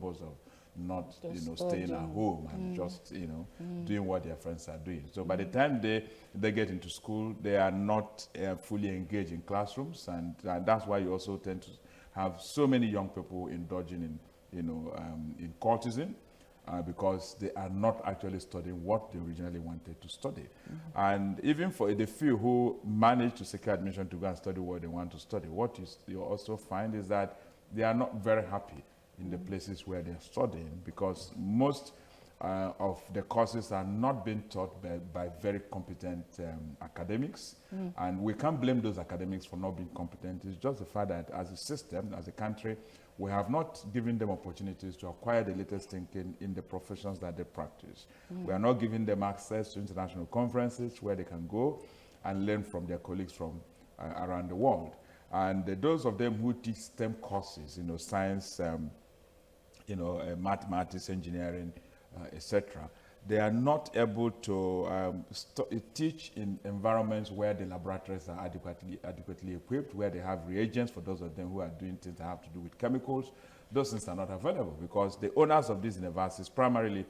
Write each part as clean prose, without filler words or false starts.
purpose of not, staying at home and just, doing what their friends are doing. So by the time they get into school, they are not fully engaged in classrooms, and that's why you also tend to have so many young people indulging in cultism, because they are not actually studying what they originally wanted to study. And even for the few who manage to secure admission to go and study what they want to study, what you also find is that they are not very happy in the places where they're studying, because most of the courses are not being taught by very competent academics. And we can't blame those academics for not being competent. It's just the fact that as a system, as a country, we have not given them opportunities to acquire the latest thinking in the professions that they practice. We are not giving them access to international conferences where they can go and learn from their colleagues from around the world. And those of them who teach STEM courses, science, mathematics, engineering, etc., they are not able to teach in environments where the laboratories are adequately equipped, where they have reagents for those of them who are doing things that have to do with chemicals. Those things are not available because the owners of these universities, primarily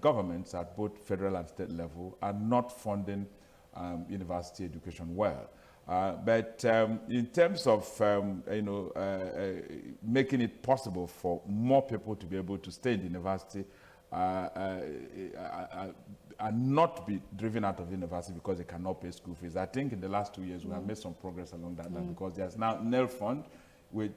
governments at both federal and state level, are not funding university education well. But in terms of making it possible for more people to be able to stay in the university and not be driven out of university because they cannot pay school fees, I think in the last 2 years we have made some progress along that line, because there's now NEL fund which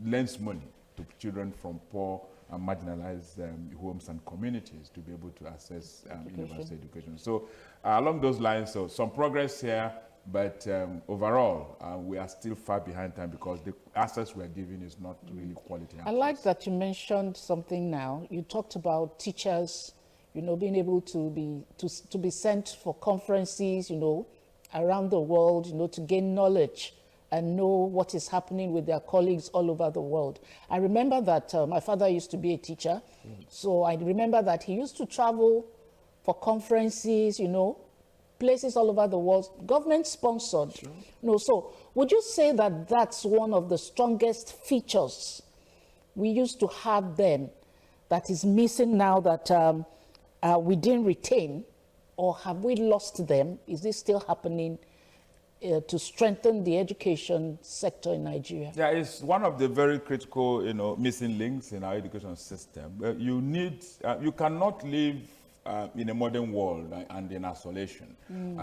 lends money to children from poor and marginalized homes and communities to be able to access university education. So along those lines, so some progress here. But overall, we are still far behind time because the access we are giving is not really quality access. I like that you mentioned something now. You talked about teachers, being able to be sent for conferences, around the world, to gain knowledge and know what is happening with their colleagues all over the world. I remember that my father used to be a teacher, so I remember that he used to travel for conferences, places all over the world, government sponsored. Sure. So would you say that that's one of the strongest features we used to have then that is missing now that we didn't retain, or have we lost them? Is this still happening to strengthen the education sector in Nigeria? Yeah, it's one of the very critical, missing links in our education system. You cannot live in a modern world and in isolation,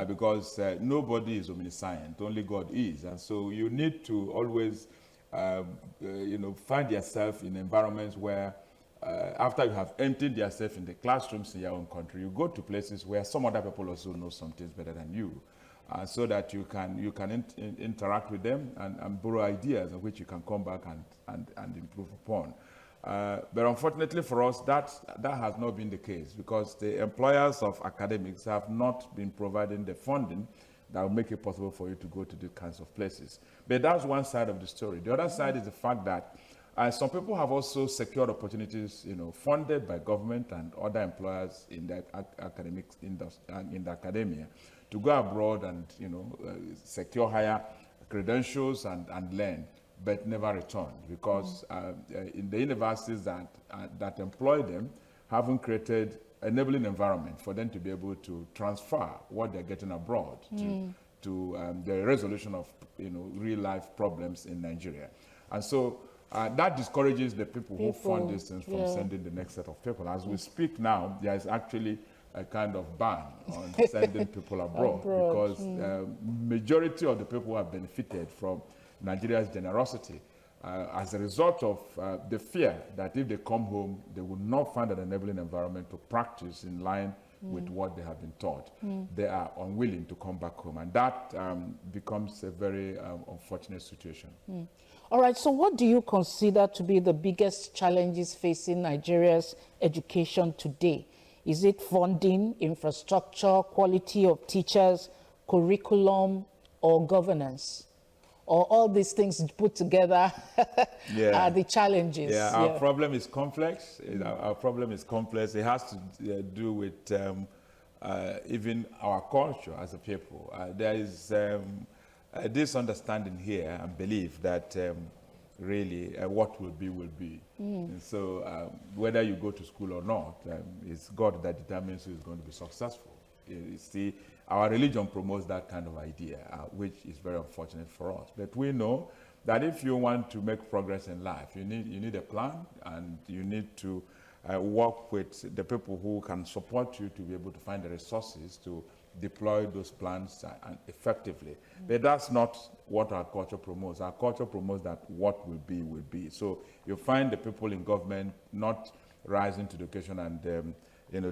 because nobody is omniscient, only God is. And so you need to always, find yourself in environments where after you have emptied yourself in the classrooms in your own country, you go to places where some other people also know some things better than you, so that you can interact with them and borrow ideas of which you can come back and improve upon. But unfortunately for us, that has not been the case, because the employers of academics have not been providing the funding that will make it possible for you to go to these kinds of places. But that's one side of the story. The other side is the fact that some people have also secured opportunities, funded by government and other employers in the academics industry, in the academia, to go abroad and secure higher credentials and learn, but never return, because in the universities that employ them haven't created enabling environment for them to be able to transfer what they're getting abroad to the resolution of real life problems in Nigeria. And so that discourages the people who fund these things from sending the next set of people. As we speak now, there is actually a kind of ban on sending people abroad, because majority of the people who have benefited from Nigeria's generosity as a result of the fear that if they come home, they will not find an enabling environment to practice in line with what they have been taught. They are unwilling to come back home, and that becomes a very unfortunate situation. All right, so what do you consider to be the biggest challenges facing Nigeria's education today? Is it funding, infrastructure, quality of teachers, curriculum, or governance? Or all these things put together are the challenges? Yeah, our problem is complex. Our problem is complex. It has to do with even our culture as a people. There is this understanding here and belief that really, what will be, will be. And so whether you go to school or not, it's God that determines who is going to be successful. You see, our religion promotes that kind of idea, which is very unfortunate for us. But we know that if you want to make progress in life, you need a plan, and you need to work with the people who can support you to be able to find the resources to deploy those plans effectively. But that's not what our culture promotes. Our culture promotes that what will be, will be. So you find the people in government not rising to the occasion and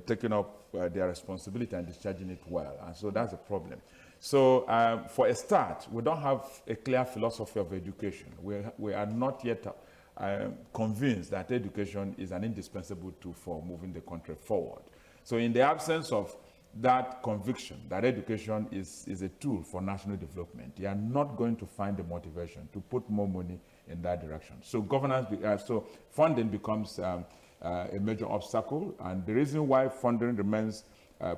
taking up their responsibility and discharging it well. And so that's a problem. So for a start, we don't have a clear philosophy of education. We are not yet convinced that education is an indispensable tool for moving the country forward. So in the absence of that conviction that education is a tool for national development, you are not going to find the motivation to put more money in that direction. So so funding becomes a major obstacle, and the reason why funding remains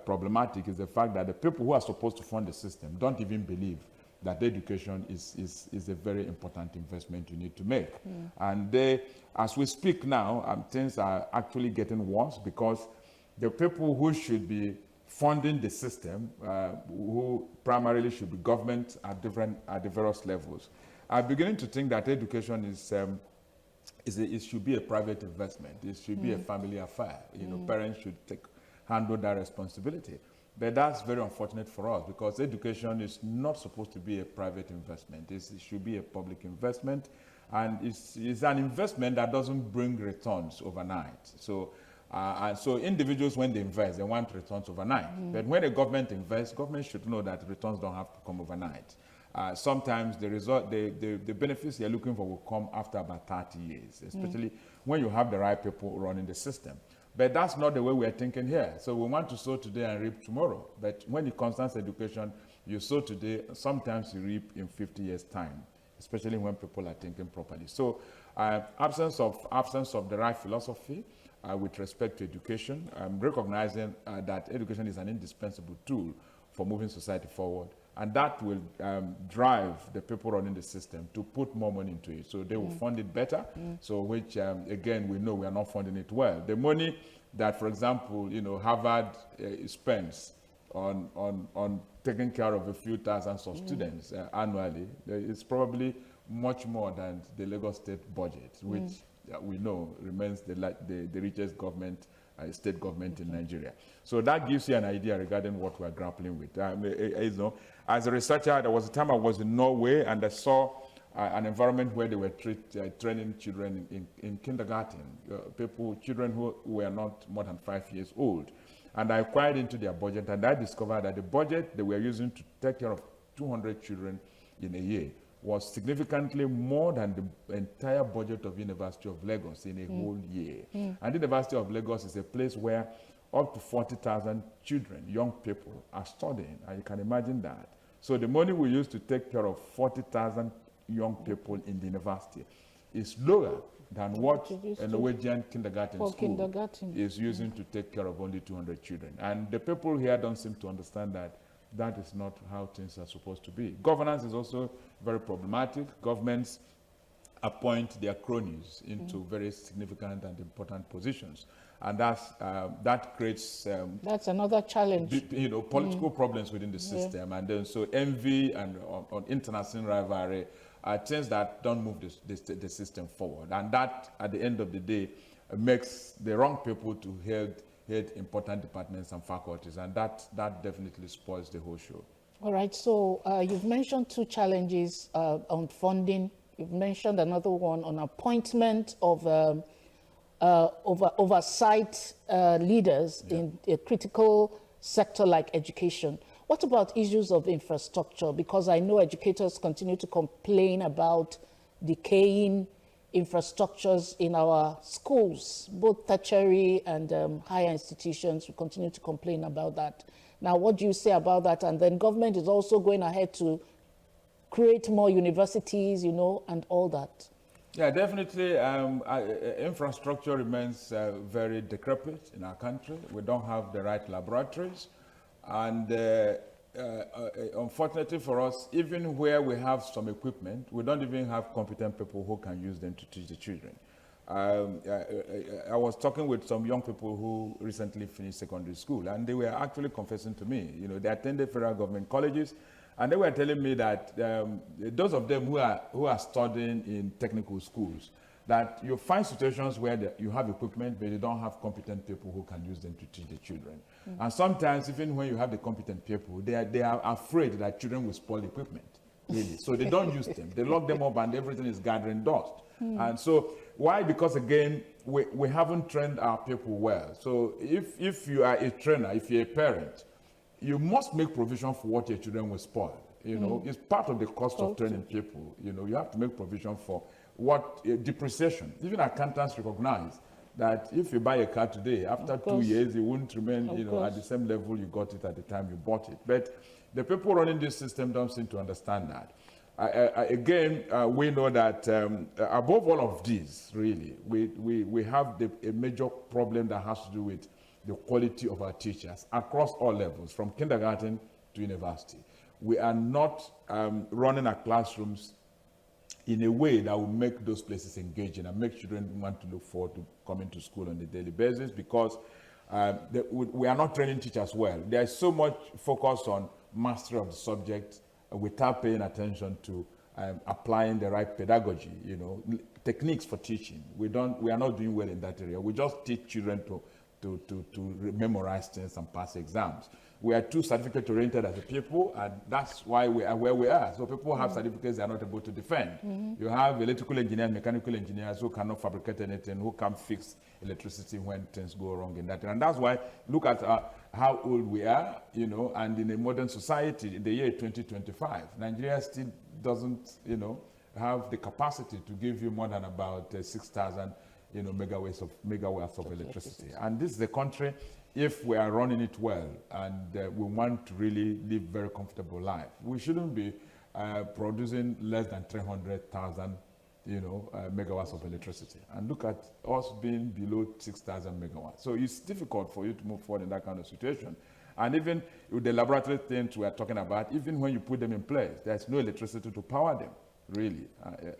problematic is the fact that the people who are supposed to fund the system don't even believe that education is a very important investment you need to make. And as we speak now, things are actually getting worse, because the people who should be funding the system, who primarily should be government at the various levels, are beginning to think that education it should be a private investment. It should be a family affair. Parents should handle that responsibility. But that's very unfortunate for us, because education is not supposed to be a private investment. It should be a public investment, and it's an investment that doesn't bring returns overnight. So individuals, when they invest, they want returns overnight. But when a government invests, government should know that returns don't have to come overnight. Sometimes the benefits you're looking for will come after about 30 years, especially when you have the right people running the system. But that's not the way we're thinking here. So we want to sow today and reap tomorrow. But when it concerns education, you sow today, sometimes you reap in 50 years' time, especially when people are thinking properly. So absence of the right philosophy with respect to education, recognizing that education is an indispensable tool for moving society forward. And that will drive the people running the system to put more money into it. So they will fund it better, so which, again, we know we are not funding it well. The money that, for example, Harvard spends on taking care of a few thousands of students annually, is probably much more than the Lagos state budget, which we know remains the richest government, state government in Nigeria. So that gives you an idea regarding what we're grappling with. As a researcher, there was a time I was in Norway, and I saw an environment where they were training children in kindergarten, children who were not more than 5 years old. And I inquired into their budget, and I discovered that the budget they were using to take care of 200 children in a year was significantly more than the entire budget of University of Lagos in a whole year. And the University of Lagos is a place where up to 40,000 children, young people, are studying, and you can imagine that. So the money we use to take care of 40,000 young people in the university is lower than what a Norwegian kindergarten school is using to take care of only 200 children. And the people here don't seem to understand that that is not how things are supposed to be. Governance is also very problematic. Governments appoint their cronies into very significant and important positions. And that creates that's another challenge. Political problems within the system, and then so envy and on international rivalry are things that don't move the system forward, and that at the end of the day makes the wrong people to head important departments and faculties, and that definitely spoils the whole show. All right. So you've mentioned two challenges on funding. You've mentioned another one on appointment of oversight leaders in a critical sector like education. What about issues of infrastructure? Because I know educators continue to complain about decaying infrastructures in our schools, both tertiary and higher institutions. We continue to complain about that. Now, what do you say about that? And then government is also going ahead to create more universities, and all that. Yeah, definitely. Infrastructure remains very decrepit in our country. We don't have the right laboratories. And unfortunately for us, even where we have some equipment, we don't even have competent people who can use them to teach the children. I was talking with some young people who recently finished secondary school, and they were actually confessing to me, they attended federal government colleges, and they were telling me that those of them who are studying in technical schools, that you find situations where you have equipment, but you don't have competent people who can use them to teach the children. And sometimes, even when you have the competent people, they are afraid that children will spoil the equipment, really. So they don't use them. They lock them up and everything is gathering dust. And so, why? Because again, we haven't trained our people well. So if you are a trainer, if you're a parent, you must make provision for what your children will spoil. It's part of the cost of training people. You have to make provision for what depreciation. Even accountants recognize that if you buy a car today, after 2 years, it won't remain at the same level you got it at the time you bought it. But the people running this system don't seem to understand that. Again, we know that above all of these, really, we have a major problem that has to do with the quality of our teachers across all levels, from kindergarten to university. We are not running our classrooms in a way that will make those places engaging and make children want to look forward to coming to school on a daily basis, because we are not training teachers well. There is so much focus on mastery of the subject without paying attention to applying the right pedagogy, techniques for teaching. We are not doing well in that area. We just teach children to memorize things and pass exams. We are too certificate oriented as a people, and that's why we are where we are. So people have certificates they are not able to defend. You have electrical engineers, mechanical engineers who cannot fabricate anything, who can't fix electricity when things go wrong in that. And that's why, look at how old we are, and in a modern society, in the year 2025, Nigeria still doesn't, have the capacity to give you more than about 6,000 megawatts of electricity. And this is a country, if we are running it well and we want to really live very comfortable life, we shouldn't be producing less than 300,000 megawatts of electricity. And look at us being below 6,000 megawatts. So it's difficult for you to move forward in that kind of situation. And even with the laboratory things we are talking about, even when you put them in place, there's no electricity to power them, really,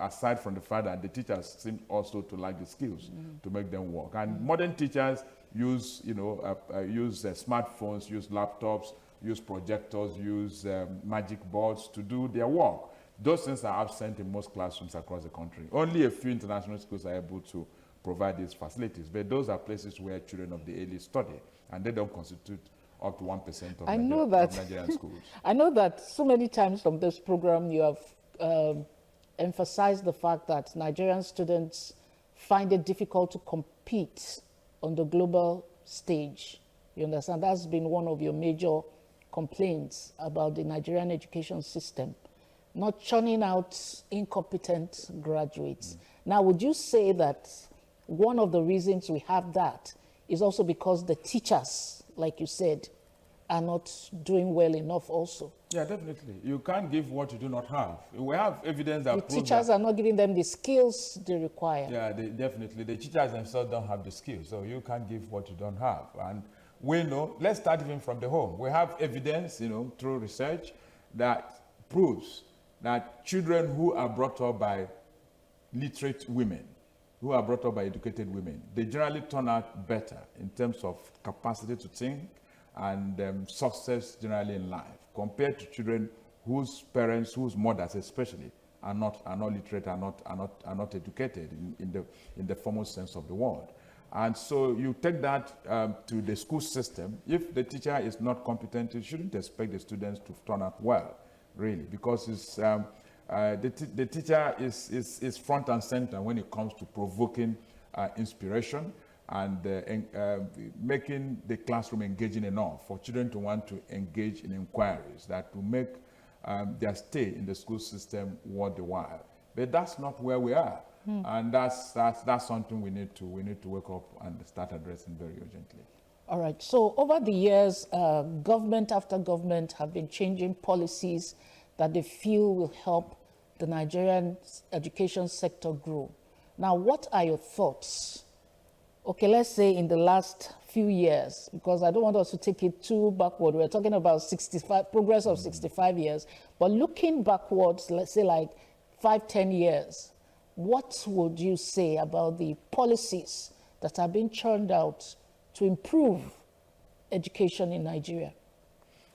aside from the fact that the teachers seem also to lack the skills to make them work. And modern teachers use, smartphones, use laptops, use projectors, use magic boards to do their work. Those things are absent in most classrooms across the country. Only a few international schools are able to provide these facilities, but those are places where children of the elite study, and they don't constitute up to 1% of Nigerian schools. I know that so many times from this program you have emphasized the fact that Nigerian students find it difficult to compete on the global stage. You understand? That's been one of your major complaints about the Nigerian education system, not churning out incompetent graduates. Now, would you say that one of the reasons we have that is also because the teachers, like you said, are not doing well enough also? Yeah, definitely. You can't give what you do not have. We have evidence that the teachers are not giving them the skills they require. Yeah, definitely. The teachers themselves don't have the skills, so you can't give what you don't have. And we know, let's start even from the home. We have evidence, through research that proves that children who are brought up by literate women, who are brought up by educated women, they generally turn out better in terms of capacity to think and success generally in life, compared to children whose parents, whose mothers especially, are not literate, are not educated in the formal sense of the word. And so you take that to the school system. If the teacher is not competent, you shouldn't expect the students to turn out well, really, because it's, the teacher is front and center when it comes to provoking inspiration and making the classroom engaging enough for children to want to engage in inquiries that will make their stay in the school system worth the while. But that's not where we are. And that's something we need to wake up and start addressing very urgently. All right. So over the years, government after government have been changing policies that they feel will help the Nigerian education sector grow. Now, what are your thoughts? Okay, let's say in the last few years, because I don't want us to take it too backward. We're talking about progress of 65 years, but looking backwards, let's say like 5-10 years, what would you say about the policies that are being churned out to improve education in Nigeria?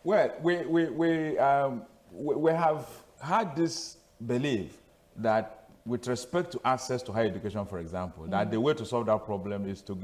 Well, we have had this belief that with respect to access to higher education, for example, that the way to solve that problem is to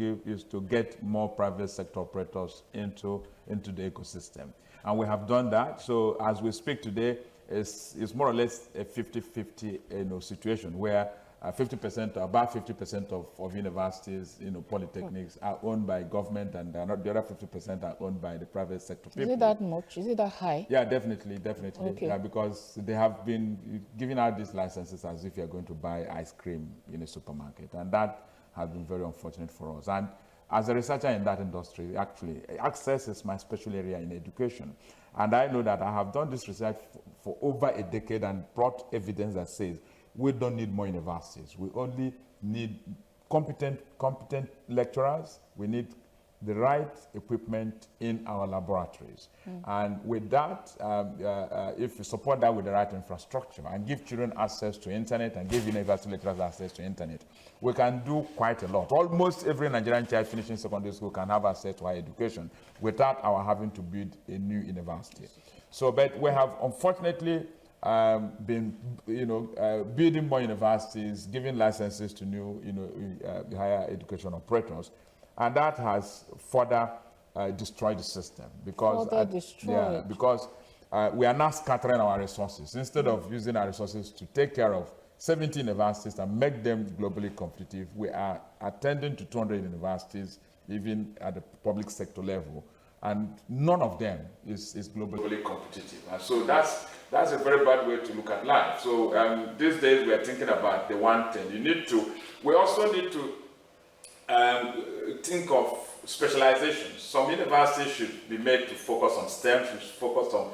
get more private sector operators into the ecosystem. And we have done that. So as we speak today, it's more or less a 50-50 situation where 50%, about 50% of universities, polytechnics are owned by government, and the other 50% are owned by the private sector people. Is it that much? Is it that high? Yeah, definitely. Okay. Yeah, because they have been giving out these licenses as if you're going to buy ice cream in a supermarket, and that has been very unfortunate for us. And as a researcher in that industry, actually, access is my special area in education. And I know that I have done this research for over a decade and brought evidence that says we don't need more universities. We only need competent lecturers. We need the right equipment in our laboratories. And with that, if we support that with the right infrastructure and give children access to internet and give university lecturers access to internet, we can do quite a lot. Almost every Nigerian child finishing secondary school can have access to higher education without our having to build a new university. So, but we have unfortunately been, building more universities, giving licenses to new, higher education operators, and that has further destroyed the system because we are now scattering our resources instead of using our resources to take care of 70 universities and make them globally competitive. We are attending to 200 universities, even at the public sector level, and none of them is globally competitive. And so that's a very bad way to look at life. So these days we are thinking about the one thing. We also need to think of specializations. Some universities should be made to focus on STEM, should focus on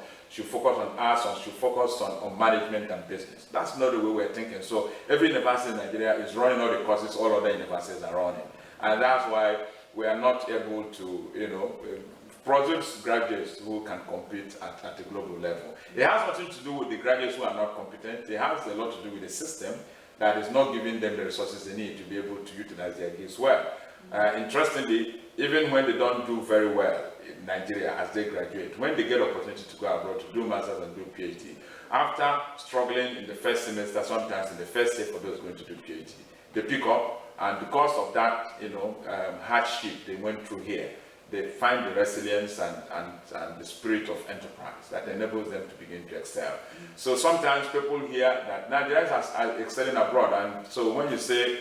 arts, or should focus on management and business. That's not the way we're thinking. So every university in Nigeria is running all the courses all other universities are running. And that's why we are not able to, produce graduates who can compete at a global level. It has nothing to do with the graduates who are not competent. It has a lot to do with the system that is not giving them the resources they need to be able to utilize their gifts well. Interestingly, even when they don't do very well in Nigeria as they graduate, when they get opportunity to go abroad to do masters and do PhD, after struggling in the first semester, sometimes in the first year for those going to do PhD, they pick up, and because of that, hardship they went through here, they find the resilience and the spirit of enterprise that enables them to begin to excel. So sometimes people hear that Nigerians are excelling abroad, and so when you say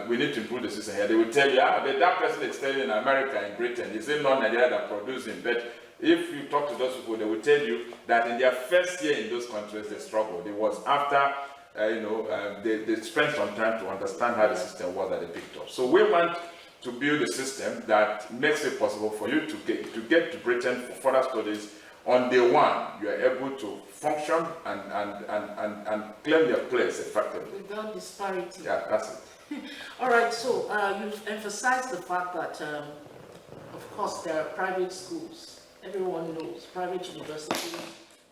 we need to improve the system here, they will tell you, but that person excelling in America, in Britain, is it not Nigeria that produced him? But if you talk to those people, they will tell you that in their first year in those countries, they struggled. It was after they spent some time to understand how the system was that they picked up. So we want to build a system that makes it possible for you to get to Britain for further studies. On day one, you are able to function and claim your place effectively. Without disparity. Yeah, that's it. All right, so you've emphasized the fact that, of course, there are private schools. Everyone knows private universities.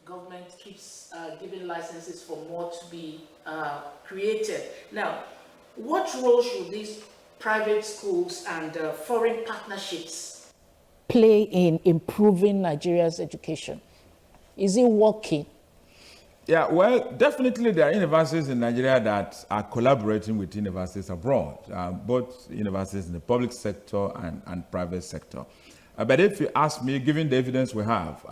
Government keeps giving licenses for more to be created. Now, what role should these private schools and foreign partnerships play in improving Nigeria's education? Is it working? Yeah, well, definitely there are universities in Nigeria that are collaborating with universities abroad, both universities in the public sector and private sector. But if you ask me, given the evidence we have,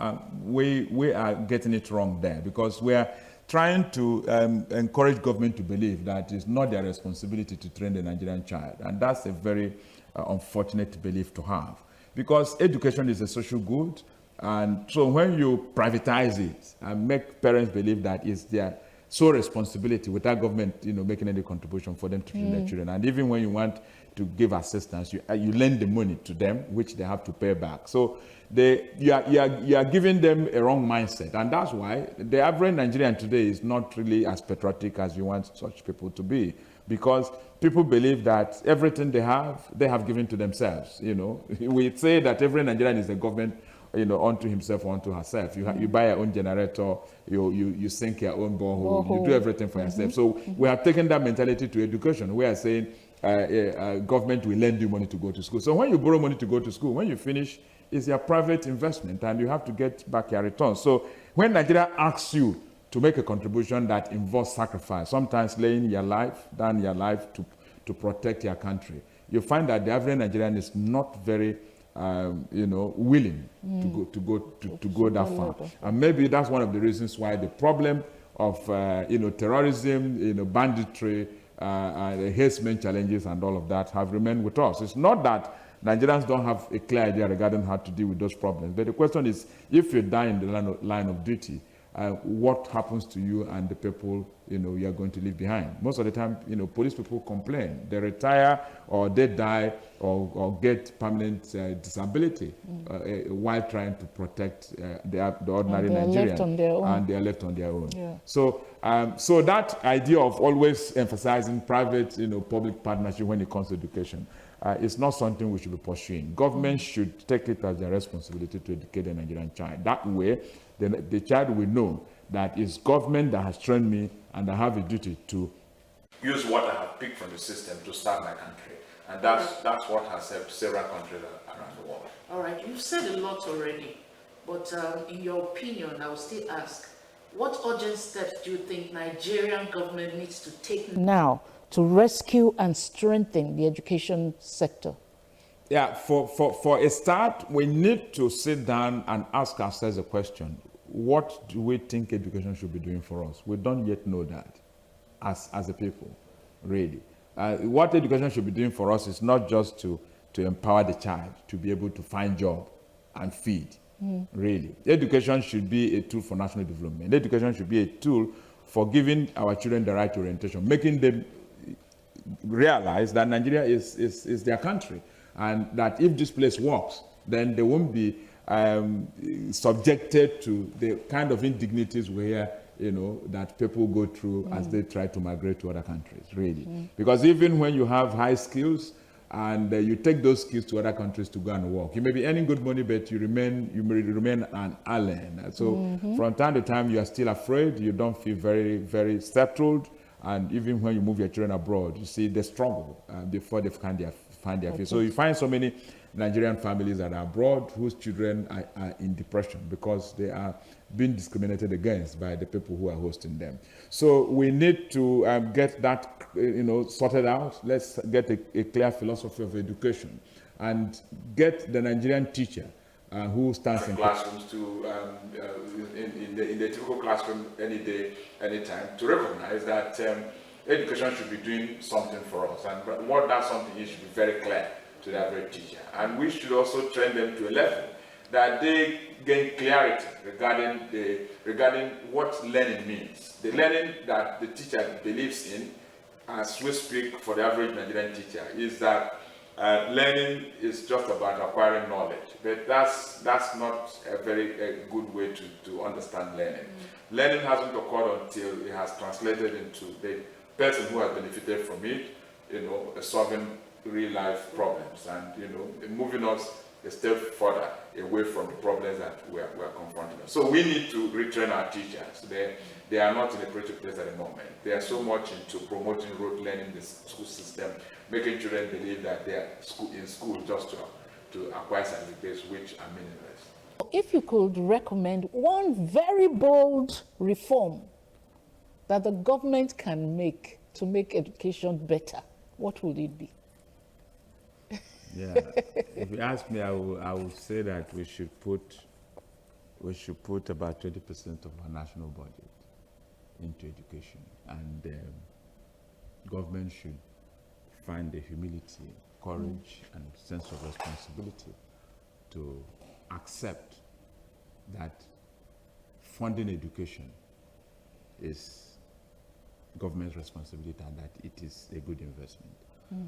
we are getting it wrong there, because we are trying to encourage government to believe that it's not their responsibility to train the Nigerian child. And that's a very unfortunate belief to have, because education is a social good. And so when you privatize it and make parents believe that it's their sole responsibility without government making any contribution for them to train their children, and even when you want to give assistance, you lend the money to them, which they have to pay back. So you are giving them a wrong mindset, and that's why the average Nigerian today is not really as patriotic as you want such people to be. because people believe that everything they have given to themselves. We say that every Nigerian is a government, unto himself or unto herself. You buy your own generator, you sink your own borehole, you do everything for yourself. So we have taken that mentality to education. We are saying government will lend you money to go to school. So when you borrow money to go to school, when you finish, it's your private investment and you have to get back your return. So when Nigeria asks you to make a contribution that involves sacrifice, sometimes laying your life down to protect your country, you find that the average Nigerian is not very willing to go that far. And maybe that's one of the reasons why the problem of terrorism, banditry, the harassment challenges and all of that have remained with us. It's not that Nigerians don't have a clear idea regarding how to deal with those problems, but the question is, if you die in the line of duty, what happens to you and the people you are going to leave behind? Most of the time, police people complain. They retire or they die or get permanent disability while trying to protect the ordinary Nigerian. And they are left on their own. Yeah. So, so that idea of always emphasizing private, public partnership when it comes to education is not something we should be pursuing. Government should take it as their responsibility to educate the Nigerian child. That way, the child will know that it's government that has trained me and I have a duty to use what I have picked from the system to start my country. And that's what has helped several countries around the world. All right, you've said a lot already, but in your opinion, I will still ask, what urgent steps do you think Nigerian government needs to take now to rescue and strengthen the education sector? Yeah, for a start, we need to sit down and ask ourselves a question. What do we think education should be doing for us? We don't yet know that as a people, really. What education should be doing for us is not just to empower the child to be able to find job and feed, really. Education should be a tool for national development. Education should be a tool for giving our children the right orientation, making them realize that Nigeria is their country, and that if this place works, then they won't be subjected to the kind of indignities where that people go through as they try to migrate to other countries, really. Because even when you have high skills and you take those skills to other countries to go and work, you may be earning good money, but you may remain an alien. So from time to time, you are still afraid. You don't feel very, very settled. And even when you move your children abroad, you see they struggle before they find their feet. So you find so many Nigerian families that are abroad whose children are in depression because they are being discriminated against by the people who are hosting them. So we need to get that sorted out. Let's get a clear philosophy of education and get the Nigerian teacher who stands in classrooms to in the typical classroom any day, anytime, to recognize that education should be doing something for us, and what that something is should be very clear to the average teacher. And we should also train them to a level that they gain clarity regarding what learning means. The learning that the teacher believes in, as we speak for the average Nigerian teacher, is that learning is just about acquiring knowledge, but that's not a very good way to understand learning. Learning hasn't occurred until it has translated into the person who has benefited from it, solving real life problems and moving us a step further away from the problems that we are confronting. So we need to retrain our teachers. They are not in a creative place at the moment. They are so much into promoting rote learning in the school system, making children believe that they are in school just to acquire certificates which are meaningless. If you could recommend one very bold reform that the government can make to make education better, what would it be? Yeah, if you ask me, I will say that we should put about 20% of our national budget into education, and government should find the humility, courage, and sense of responsibility to accept that funding education is government's responsibility and that it is a good investment.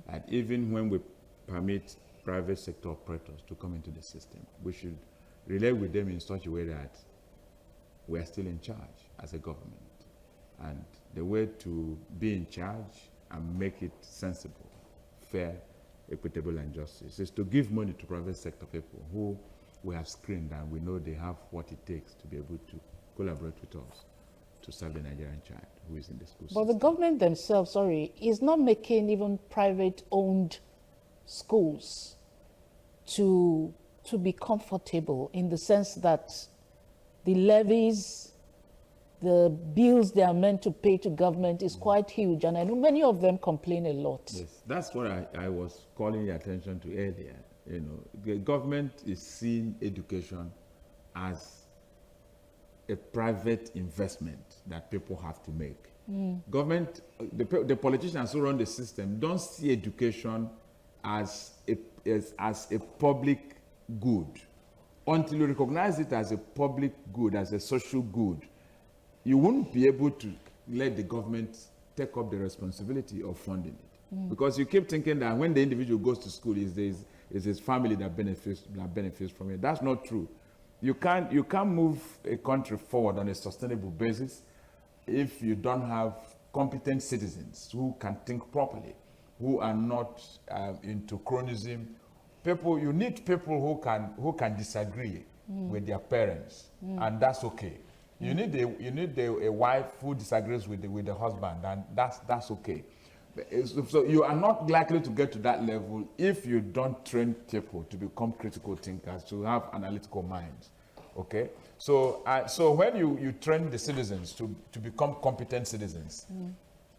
And even when we permit private sector operators to come into the system, we should relate with them in such a way that we are still in charge as a government. And the way to be in charge and make it sensible, fair, equitable, and justice is to give money to private sector people who we have screened and we know they have what it takes to be able to collaborate with us to serve the Nigerian child who is in the school system. But the government themselves, is not making even private-owned schools to be comfortable, in the sense that the levies, the bills they are meant to pay to government is quite huge, and I know many of them complain a lot. Yes, that's what I was calling your attention to earlier. The government is seeing education as a private investment that people have to make. Government, the politicians who run the system don't see education as a public good. Until you recognize it as a public good, as a social good, you won't be able to let the government take up the responsibility of funding it. Because you keep thinking that when the individual goes to school, it's his family that benefits from it. That's not true. You can't move a country forward on a sustainable basis if you don't have competent citizens who can think properly, who are not into chronism. You need people who can disagree with their parents, and that's okay. You need a wife who disagrees with the husband, and that's okay. So you are not likely to get to that level if you don't train people to become critical thinkers, to have analytical minds. Okay, so when you train the citizens to become competent citizens,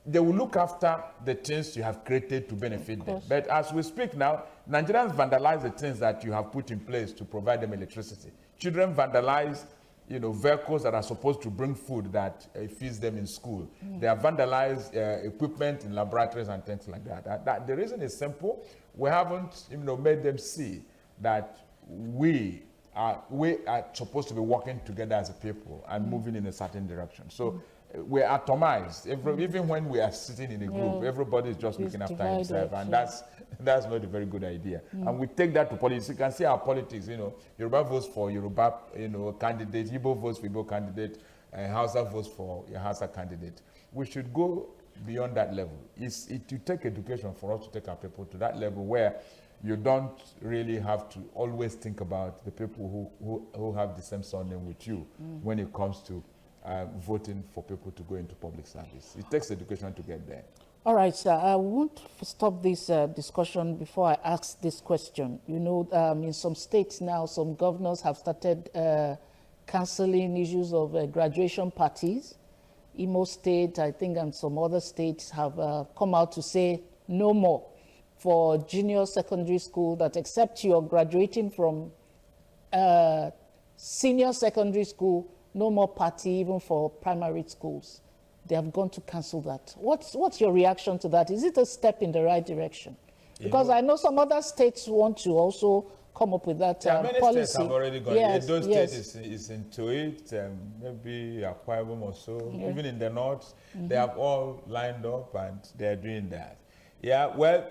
they will look after the things you have created to benefit them. But as we speak now, Nigerians vandalize the things that you have put in place to provide them electricity. Children vandalize, vehicles that are supposed to bring food that feeds them in school. They have vandalized equipment in laboratories and things like that. The reason is simple. We haven't, made them see that we are supposed to be working together as a people and moving in a certain direction. So we're atomized. Even when we are sitting in a group, everybody is just looking after himself, and that's not a very good idea. And we take that to politics. You can see our politics. Yoruba votes for Yoruba, candidate. Igbo votes for Igbo candidate. Hausa votes for your Hausa candidate. We should go beyond that level. It to take education for us to take our people to that level where you don't really have to always think about the people who have the same surname with you when it comes to voting for people to go into public service. It takes education to get there. All right, sir. I won't stop this discussion before I ask this question. In some states now, some governors have started cancelling issues of graduation parties. Imo State, I think, and some other states have come out to say no more for junior secondary school, that except you're graduating from senior secondary school, no more party even for primary schools. They have gone to cancel that. What's your reaction to that? Is it a step in the right direction? Because I know some other states want to also come up with that many policy. states have already gone. Yes, Those states is into it, maybe Akwa Ibom or so. Even in the north, they have all lined up and they're doing that. Yeah, well,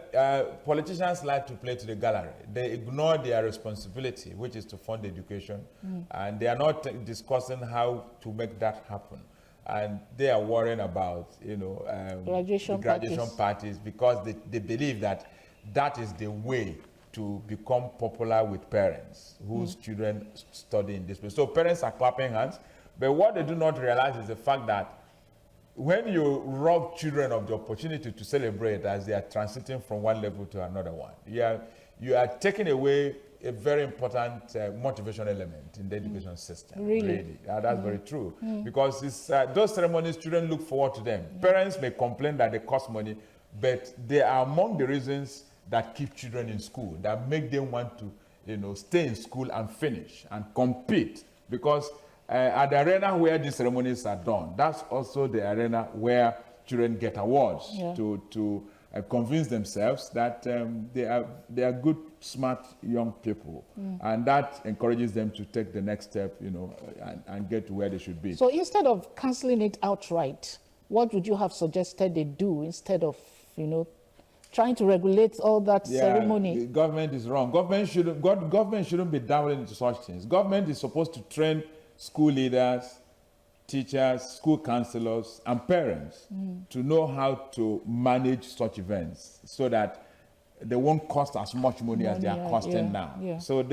politicians like to play to the gallery. They ignore their responsibility, which is to fund education, and they are not discussing how to make that happen. And they are worrying about, graduation parties because they believe that is the way to become popular with parents whose children study in this place. So parents are clapping hands, but what they do not realize is the fact that when you rob children of the opportunity to celebrate as they are transiting from one level to another one, you are taking away a very important motivation element in the education system. Really? That's very true. Because those ceremonies, children look forward to them. Parents may complain that they cost money, but they are among the reasons that keep children in school, that make them want to stay in school and finish and compete. Because at the arena where these ceremonies are done, that's also the arena where children get awards to convince themselves that they are good, smart young people, and that encourages them to take the next step, and get to where they should be. So instead of cancelling it outright, what would you have suggested they do instead of, trying to regulate all that ceremony? Government is wrong. Government shouldn't be dabbling into such things. Government is supposed to train school leaders teachers, school counselors, and parents to know how to manage such events so that they won't cost as much money as they are costing now. Yeah. So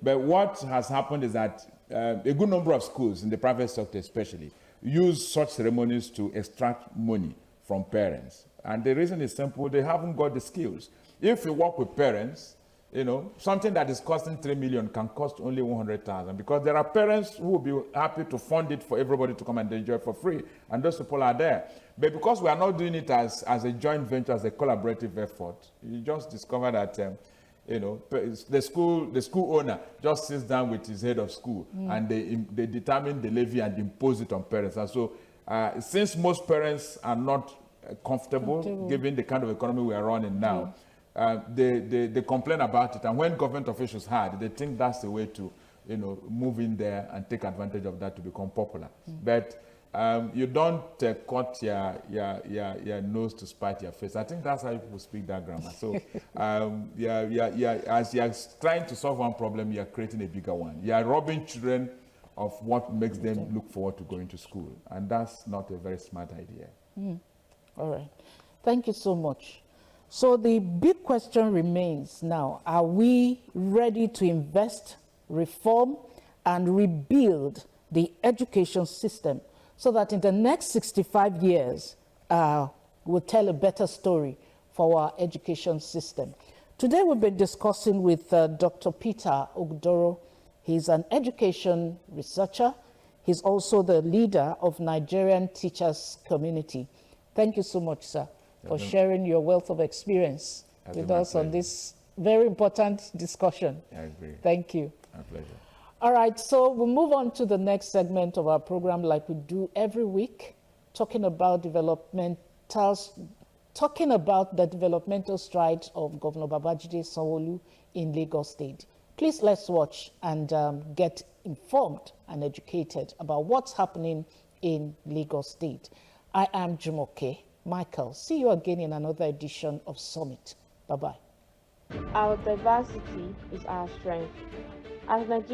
but what has happened is that a good number of schools, in the private sector especially, use such ceremonies to extract money from parents. And the reason is simple: they haven't got the skills. If you work with parents, something that is costing 3 million can cost only 100,000, because there are parents who will be happy to fund it for everybody to come and enjoy for free, and those people are there. But because we are not doing it as a joint venture, as a collaborative effort, you just discover that the school owner just sits down with his head of school and they determine the levy and impose it on parents. And so since most parents are not comfortable given the kind of economy we are running now, they complain about it, and when government officials heard, they think that's the way to move in there and take advantage of that to become popular. But you don't cut your nose to spite your face. I think that's how people speak that grammar. So as you're trying to solve one problem, you're creating a bigger one. You're robbing children of what makes them look forward to going to school, and that's not a very smart idea. All right, thank you so much. So the big question remains now: are we ready to invest, reform, and rebuild the education system so that in the next 65 years, we'll tell a better story for our education system? Today we've been discussing with Dr. Peter Ogdoro. He's an education researcher. He's also the leader of Nigerian Teachers Community. Thank you so much, sir, for sharing your wealth of experience with us on this very important discussion. I agree. Thank you. My pleasure. All right, so we'll move on to the next segment of our program, like we do every week, talking about the developmental strides of Governor Babajide Sanwo-Olu in Lagos State. Please let's watch and get informed and educated about what's happening in Lagos State. I am Jumoke Michael. See you again in another edition of Summit. Bye-bye. Our diversity is our strength. As Nigerians,